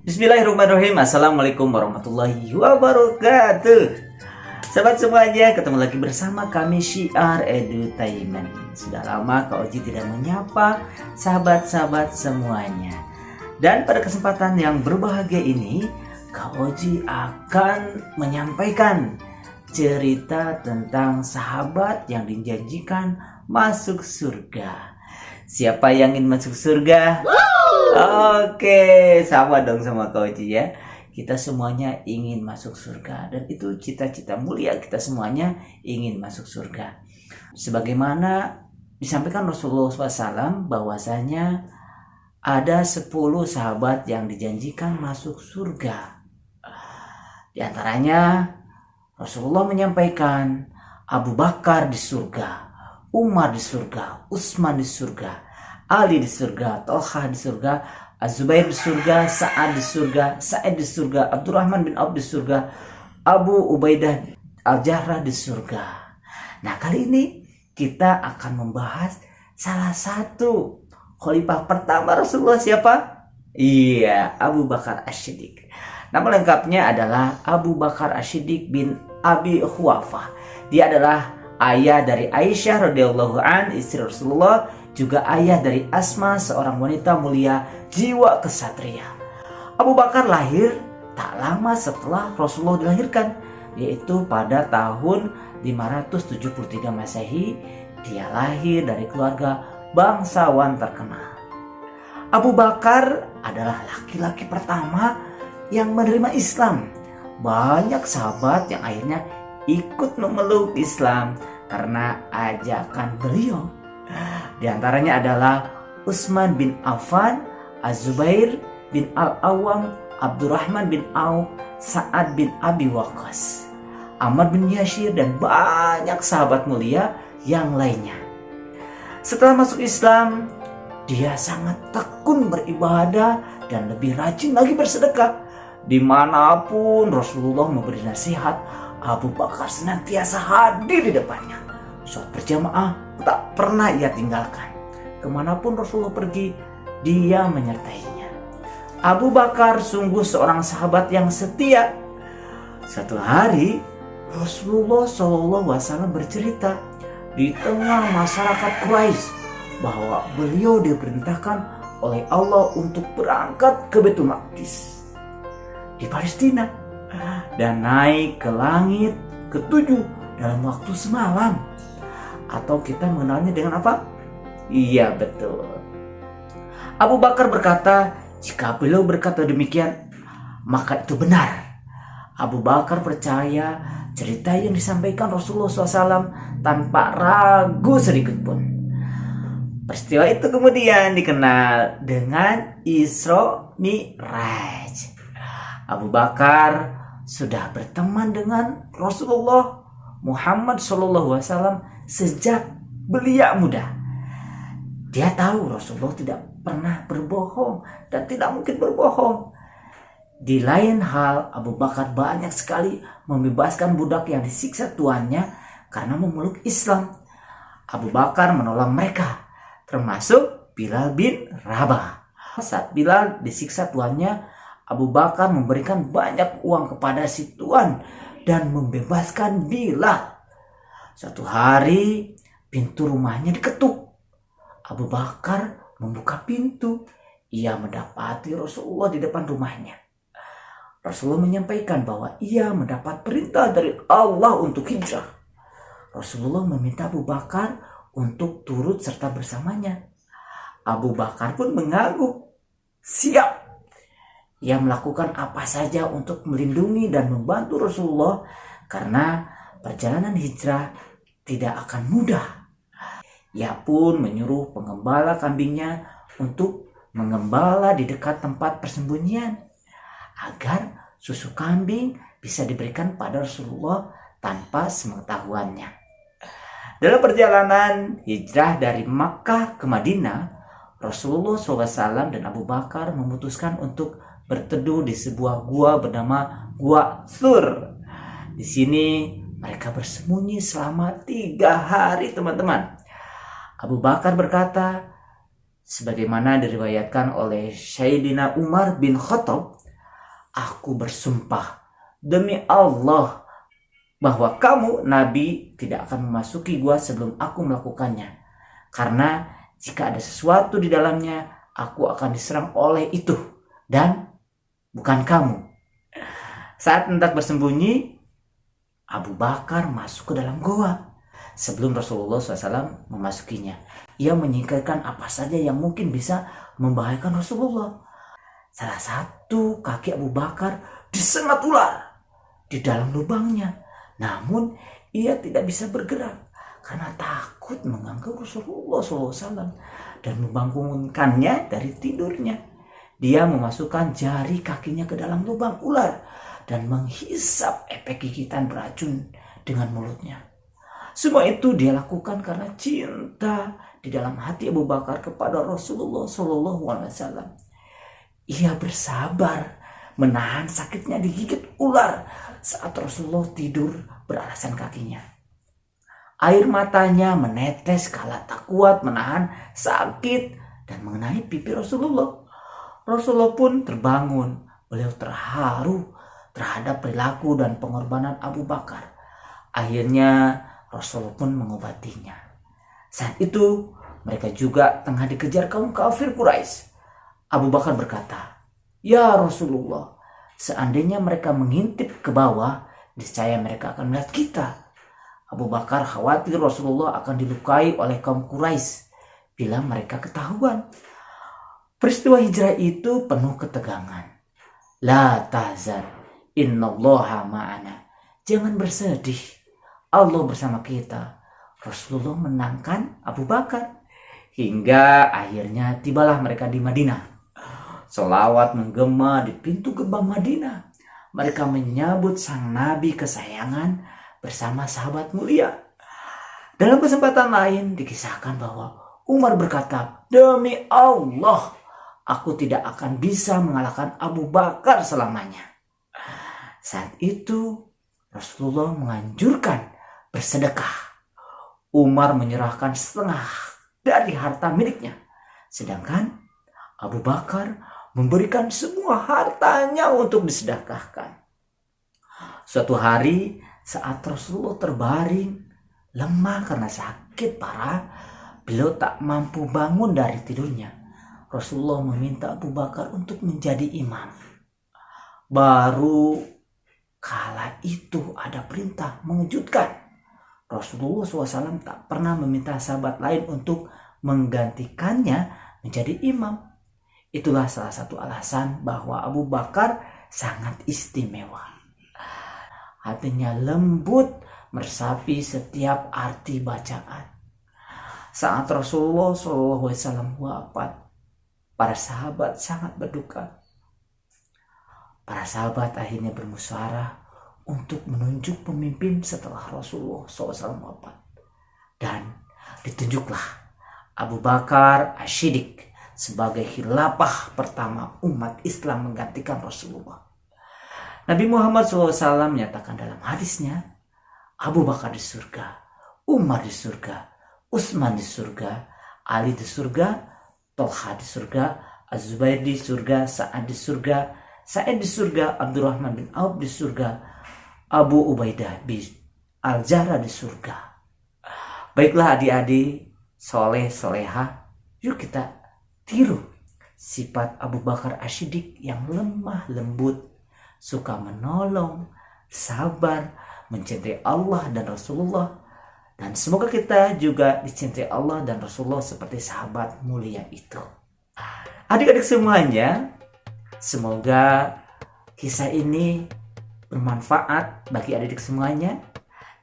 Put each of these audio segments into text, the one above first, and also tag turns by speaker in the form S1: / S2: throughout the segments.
S1: Bismillahirrahmanirrahim. Assalamualaikum warahmatullahi wabarakatuh. Sahabat semuanya, ketemu lagi bersama kami Syiar Edutainment. Sudah lama Kak Oji tidak menyapa sahabat-sahabat semuanya. Dan pada kesempatan yang berbahagia ini, Kak Oji akan menyampaikan cerita tentang sahabat yang dijanjikan masuk surga. Siapa yang ingin masuk surga? Oke, sama dong sama Kak Oji ya. Kita semuanya ingin masuk surga, dan itu cita-cita mulia kita semuanya ingin masuk surga. Sebagaimana disampaikan Rasulullah SAW bahwasanya ada 10 sahabat yang dijanjikan masuk surga. Di antaranya Rasulullah menyampaikan Abu Bakar di surga, Umar di surga, Utsman di surga, Ali di surga, Thalhah di surga, Az-Zubair di surga, Sa'ad di surga, Sa'id di surga, Abdurrahman bin Auf di surga, Abu Ubaidah Al-Jarrah di surga. Nah, kali ini kita akan membahas salah satu khalifah pertama Rasulullah. Siapa? Iya, Abu Bakar As-Siddiq. Nama lengkapnya adalah Abu Bakar As-Siddiq bin Abi Quhafah. Dia adalah ayah dari Aisyah radhiyallahu an, istri Rasulullah, juga ayah dari Asma, seorang wanita mulia jiwa kesatria. Abu Bakar lahir tak lama setelah Rasulullah dilahirkan, yaitu pada tahun 573 Masehi. Dia lahir dari keluarga bangsawan terkenal. Abu Bakar adalah laki-laki pertama yang menerima Islam. Banyak sahabat yang akhirnya ikut memeluk Islam karena ajakan beliau. Di antaranya adalah Utsman bin Affan, Az-Zubair bin Al-Awwam, Abdurrahman bin Auf, Sa'ad bin Abi Waqqas, Ammar bin Yasir, dan banyak sahabat mulia yang lainnya. Setelah masuk Islam, dia sangat tekun beribadah dan lebih rajin lagi bersedekah. Dimanapun Rasulullah memberi nasihat, Abu Bakar senantiasa hadir di depannya. Sholat berjamaah tak pernah ia tinggalkan. Kemanapun Rasulullah pergi, dia menyertainya. Abu Bakar sungguh seorang sahabat yang setia. Suatu hari Rasulullah SAW bercerita di tengah masyarakat Quraisy bahwa beliau diperintahkan oleh Allah untuk berangkat ke Baitul Maqdis di Palestina dan naik ke langit ke-7 dalam waktu semalam. Atau kita mengenalnya dengan apa? Iya, betul. Abu Bakar berkata, jika beliau berkata demikian, maka itu benar. Abu Bakar percaya cerita yang disampaikan Rasulullah SAW tanpa ragu sedikit pun. Peristiwa itu kemudian dikenal dengan Isra Mi'raj. Abu Bakar sudah berteman dengan Rasulullah Muhammad SAW sejak belia muda. Dia tahu Rasulullah tidak pernah berbohong dan tidak mungkin berbohong. Di lain hal, Abu Bakar banyak sekali membebaskan budak yang disiksa tuannya karena memeluk Islam. Abu Bakar menolong mereka, termasuk Bilal bin Rabah. Saat Bilal disiksa tuannya, Abu Bakar memberikan banyak uang kepada si tuan dan membebaskan Bilal. Suatu hari pintu rumahnya diketuk. Abu Bakar membuka pintu. Ia mendapati Rasulullah di depan rumahnya. Rasulullah menyampaikan bahwa ia mendapat perintah dari Allah untuk hijrah. Rasulullah meminta Abu Bakar untuk turut serta bersamanya. Abu Bakar pun mengangguk siap. Ia melakukan apa saja untuk melindungi dan membantu Rasulullah karena perjalanan hijrah tidak akan mudah. Ia pun menyuruh pengembala kambingnya untuk mengembala di dekat tempat persembunyian agar susu kambing bisa diberikan pada Rasulullah tanpa sepengetahuannya. Dalam perjalanan hijrah dari Makkah ke Madinah, Rasulullah SAW dan Abu Bakar memutuskan untuk berteduh di sebuah gua bernama Gua Thur. Di sini mereka bersembunyi selama 3 hari, teman-teman. Abu Bakar berkata, sebagaimana diriwayatkan oleh Sayyidina Umar bin Khattab, aku bersumpah demi Allah bahwa kamu, Nabi, tidak akan memasuki gua sebelum aku melakukannya. Karena jika ada sesuatu di dalamnya, aku akan diserang oleh itu dan bukan kamu. Saat hendak bersembunyi, Abu Bakar masuk ke dalam goa. Sebelum Rasulullah SAW memasukinya, ia menyingkirkan apa saja yang mungkin bisa membahayakan Rasulullah. Salah satu kaki Abu Bakar disengat ular di dalam lubangnya. Namun ia tidak bisa bergerak karena takut mengganggu Rasulullah SAW dan membangunkannya dari tidurnya. Dia memasukkan jari kakinya ke dalam lubang ular dan menghisap efek gigitan beracun dengan mulutnya. Semua itu dia lakukan karena cinta di dalam hati Abu Bakar kepada Rasulullah SAW. Ia bersabar menahan sakitnya digigit ular saat Rasulullah tidur beralasan kakinya. Air matanya menetes kala tak kuat menahan sakit dan mengenai pipi Rasulullah. Rasulullah pun terbangun. Beliau terharu terhadap perilaku dan pengorbanan Abu Bakar. Akhirnya Rasulullah pun mengobatinya. Saat itu mereka juga tengah dikejar kaum kafir Quraisy. Abu Bakar berkata, "Ya Rasulullah, seandainya mereka mengintip ke bawah, niscaya mereka akan melihat kita." Abu Bakar khawatir Rasulullah akan dilukai oleh kaum Quraisy bila mereka ketahuan. Peristiwa hijrah itu penuh ketegangan. La tahzan, innallaha ma'ana. Jangan bersedih, Allah bersama kita. Rasulullah menangkan Abu Bakar. Hingga akhirnya tibalah mereka di Madinah. Sholawat menggema di pintu gerbang Madinah. Mereka menyambut sang Nabi kesayangan bersama sahabat mulia. Dalam kesempatan lain dikisahkan bahwa Umar berkata, "Demi Allah, aku tidak akan bisa mengalahkan Abu Bakar selamanya." Saat itu Rasulullah menganjurkan bersedekah. Umar menyerahkan setengah dari harta miliknya, sedangkan Abu Bakar memberikan semua hartanya untuk disedekahkan. Suatu hari saat Rasulullah terbaring lemah karena sakit parah, beliau tak mampu bangun dari tidurnya. Rasulullah meminta Abu Bakar untuk menjadi imam. Baru kala itu ada perintah mengejutkan. Rasulullah SAW tak pernah meminta sahabat lain untuk menggantikannya menjadi imam. Itulah salah satu alasan bahwa Abu Bakar sangat istimewa. Hatinya lembut meresapi setiap arti bacaan. Saat Rasulullah SAW wafat, para sahabat sangat berduka. Para sahabat akhirnya bermusyawarah untuk menunjuk pemimpin setelah Rasulullah SAW wafat. Dan ditunjuklah Abu Bakar As-Siddiq sebagai khilafah pertama umat Islam menggantikan Rasulullah. Nabi Muhammad SAW menyatakan dalam hadisnya, Abu Bakar di surga, Umar di surga, Utsman di surga, Ali di surga, Tolha di surga, Az-Zubair di surga, Sa'ad di surga, Sa'id di surga, Abdurrahman bin Auf di surga, Abu Ubaidah bin Al-Jarrah di surga. Baiklah adik-adik, soleh soleha, yuk kita tiru sifat Abu Bakar As-Siddiq yang lemah lembut, suka menolong, sabar, mencintai Allah dan Rasulullah. Dan semoga kita juga dicintai Allah dan Rasulullah seperti sahabat mulia itu. Adik-adik semuanya, semoga kisah ini bermanfaat bagi adik-adik semuanya.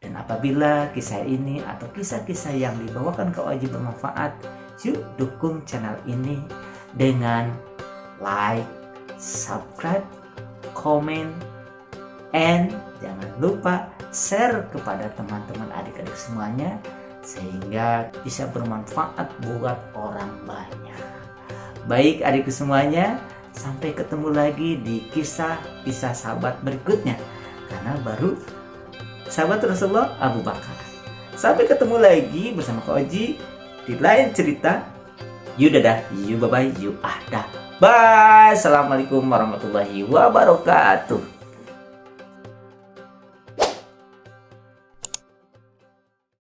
S1: Dan apabila kisah ini atau kisah-kisah yang dibawakan ke OJ bermanfaat, yuk dukung channel ini dengan like, subscribe, komen, and jangan lupa share kepada teman-teman adik-adik semuanya sehingga bisa bermanfaat buat orang banyak. Baik adik semuanya, sampai ketemu lagi di kisah-kisah sahabat berikutnya, karena baru sahabat Rasulullah Abu Bakar. Sampai ketemu lagi bersama Kak Oji di lain cerita. Yuk dadah, yuk bye bye, yuk dah. Bye. Assalamualaikum warahmatullahi wabarakatuh.